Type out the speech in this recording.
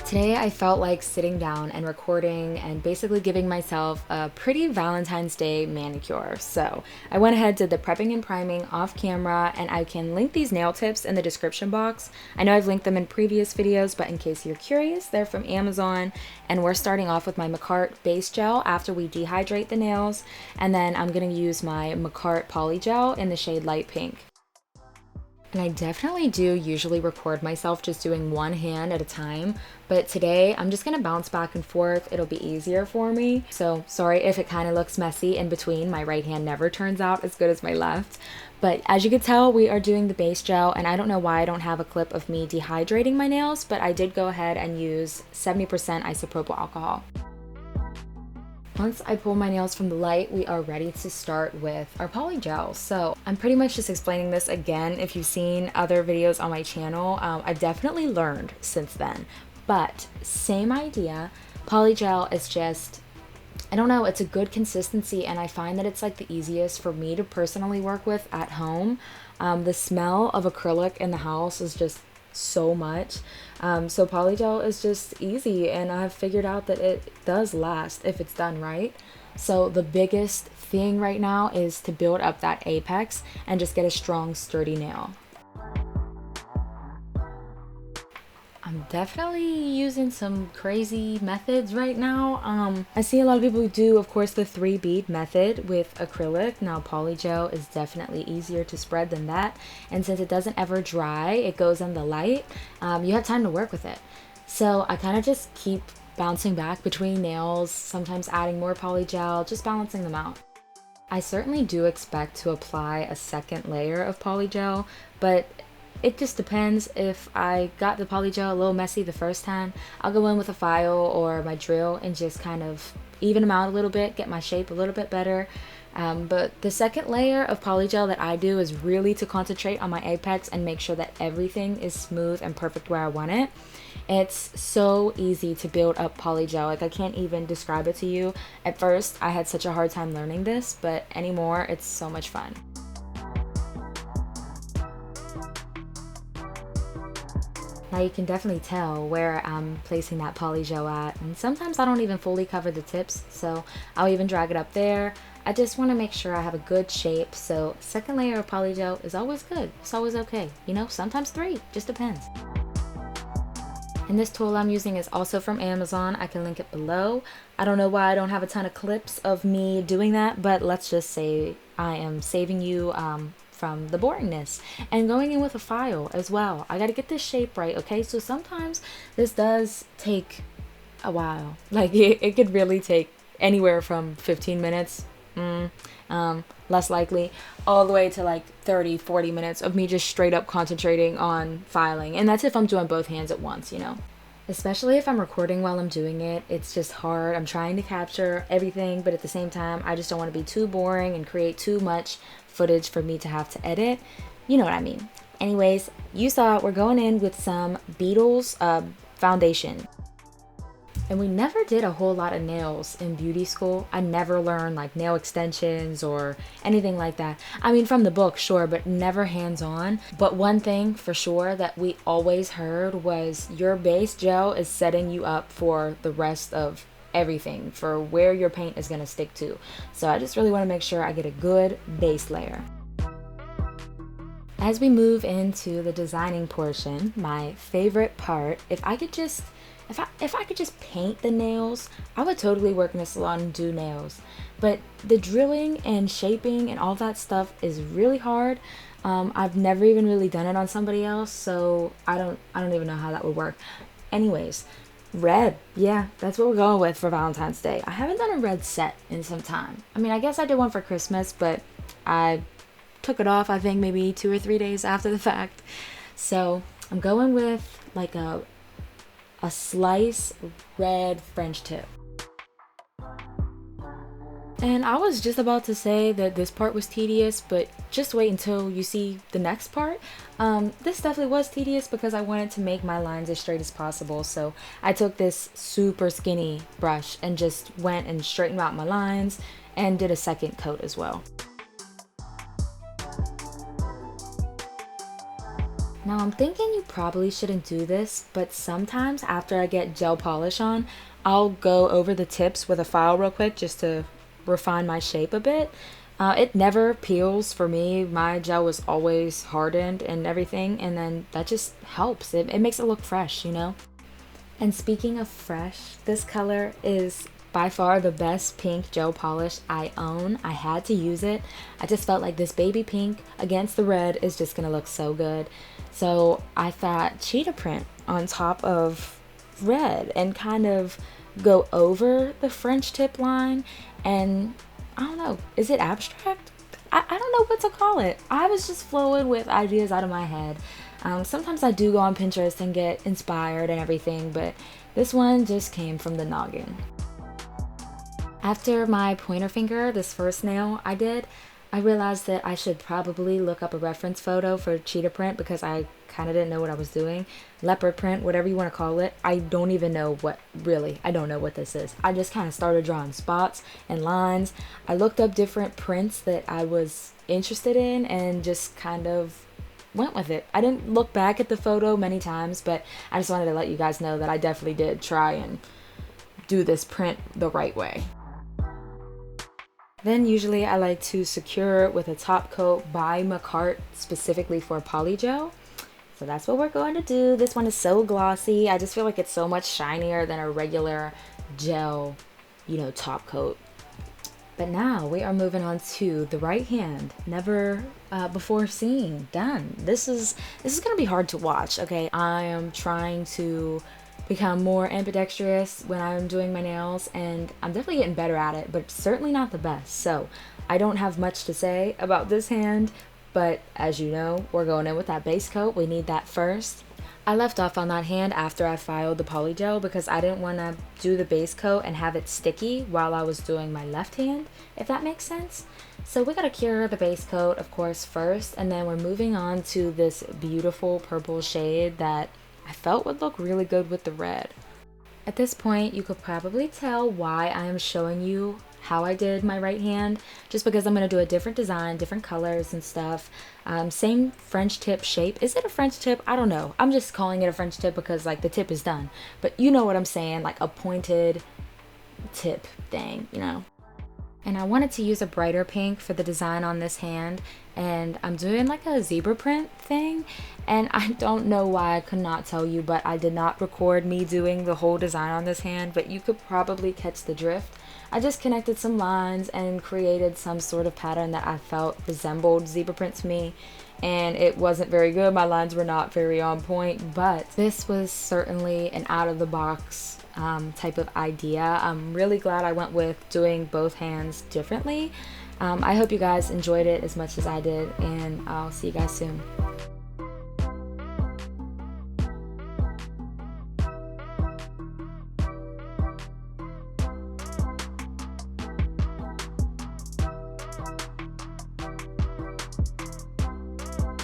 Today I felt like sitting down and recording and basically giving myself a pretty Valentine's Day manicure. So I went ahead, did the prepping and priming off camera, and I can link these nail tips in the description box. I know I've linked them in previous videos, but in case you're curious, they're from Amazon. And we're starting off with my Macart base gel after we dehydrate the nails. And then I'm going to use my Macart poly gel in the shade light pink. And I definitely do usually record myself just doing one hand at a time, but today I'm just gonna bounce back and forth. It'll be easier for me. So sorry if it kind of looks messy in between. My right hand never turns out as good as my left. But as you can tell, we are doing the base gel, and I don't know why I don't have a clip of me dehydrating my nails, but I did go ahead and use 70% isopropyl alcohol. Once I pull my nails from the light, we are ready to start with our poly gel. So I'm pretty much just explaining this again. If you've seen other videos on my channel, I've definitely learned since then. But same idea. Poly gel is just, I don't know, it's a good consistency, and I find that it's like the easiest for me to personally work with at home. The smell of acrylic in the house is just so much. So polygel is just easy, and I've figured out that it does last if it's done right. So the biggest thing right now is to build up that apex and just get a strong, sturdy nail. I'm definitely using some crazy methods right now. I see a lot of people who do, of course, the 3-bead method with acrylic. Now, polygel is definitely easier to spread than that. And since it doesn't ever dry, it goes in the light, you have time to work with it. So I kind of just keep bouncing back between nails, sometimes adding more polygel, just balancing them out. I certainly do expect to apply a second layer of polygel, but it just depends. If I got the polygel a little messy the first time, I'll go in with a file or my drill and just kind of even them out a little bit, get my shape a little bit better. But the second layer of polygel that I do is really to concentrate on my apex and make sure that everything is smooth and perfect where I want it. It's so easy to build up polygel. Like, I can't even describe it to you. At first, I had such a hard time learning this, but anymore, it's so much fun. Now you can definitely tell where I'm placing that polygel at, and sometimes I don't even fully cover the tips, so I'll even drag it up there. I just want to make sure I have a good shape, so second layer of polygel is always good. It's always okay. You know, sometimes 3, just depends. And this tool I'm using is also from Amazon. I can link it below. I don't know why I don't have a ton of clips of me doing that, but let's just say I am saving you from the boringness and going in with a file as well. I got to get this shape right, okay? So sometimes this does take a while. Like, it could really take anywhere from 15 minutes, less likely, all the way to like 30-40 minutes of me just straight up concentrating on filing. And that's if I'm doing both hands at once, you know. Especially if I'm recording while I'm doing it, it's just hard. I'm trying to capture everything, but at the same time, I just don't want to be too boring and create too much footage for me to have to edit. You know what I mean. Anyways, you saw we're going in with some Beetles foundation. And we never did a whole lot of nails in beauty school. I never learned like nail extensions or anything like that. I mean, from the book, sure, but never hands-on. But one thing for sure that we always heard was your base gel is setting you up for the rest of everything, for where your paint is going to stick to. So I just really want to make sure I get a good base layer. As we move into the designing portion, my favorite part, if I could just paint the nails, I would totally work in a salon and do nails. But the drilling and shaping and all that stuff is really hard. I've never even really done it on somebody else, so I don't even know how that would work. Anyways, red, yeah, that's what we're going with for Valentine's Day. I haven't done a red set in some time. I mean, I guess I did one for Christmas, but I took it off, I think maybe 2 or 3 days after the fact. So I'm going with like a slice red French tip. And I was just about to say that this part was tedious, but just wait until you see the next part. This definitely was tedious because I wanted to make my lines as straight as possible. So I took this super skinny brush and just went and straightened out my lines and did a second coat as well. Now I'm thinking you probably shouldn't do this, but sometimes after I get gel polish on, I'll go over the tips with a file real quick just to refine my shape a bit. It never peels for me. My gel was always hardened and everything, and then that just helps. It makes it look fresh, you know? And speaking of fresh, this color is by far the best pink gel polish I own. I had to use it. I just felt like this baby pink against the red is just gonna look so good. So I thought cheetah print on top of red and kind of go over the French tip line. And I don't know, is it abstract? I don't know what to call it. I was just flowing with ideas out of my head. Sometimes I do go on Pinterest and get inspired and everything, but this one just came from the noggin. After my pointer finger, this first nail I did, I realized that I should probably look up a reference photo for cheetah print because I kind of didn't know what I was doing. Leopard print, whatever you want to call it. I don't even know I don't know what this is. I just kind of started drawing spots and lines. I looked up different prints that I was interested in and just kind of went with it. I didn't look back at the photo many times, but I just wanted to let you guys know that I definitely did try and do this print the right way. Then usually I like to secure it with a top coat by Macart specifically for polygel. So that's what we're going to do. This one is so glossy. I just feel like it's so much shinier than a regular gel, top coat. But now we are moving on to the right hand. Never before seen. Done. This is gonna be hard to watch. Okay, I am trying to become more ambidextrous when I'm doing my nails, and I'm definitely getting better at it, but certainly not the best. So I don't have much to say about this hand, but as you know, we're going in with that base coat. We need that first. I left off on that hand after I filed the polygel because I didn't want to do the base coat and have it sticky while I was doing my left hand, if that makes sense. So we gotta cure the base coat, of course, first, and then we're moving on to this beautiful purple shade that I felt would look really good with the red. At this point, you could probably tell why I am showing you how I did my right hand, just because I'm going to do a different design, different colors and stuff. Same French tip shape. Is it a French tip? I don't know. I'm just calling it a French tip because like the tip is done. But you know what I'm saying, like a pointed tip thing, And I wanted to use a brighter pink for the design on this hand, and I'm doing like a zebra print thing, and I don't know why I could not tell you, but I did not record me doing the whole design on this hand, but you could probably catch the drift. I just connected some lines and created some sort of pattern that I felt resembled zebra print to me, and it wasn't very good. My lines were not very on point, but this was certainly an out-of-the-box type of idea. I'm really glad I went with doing both hands differently. I hope you guys enjoyed it as much as I did, and I'll see you guys soon.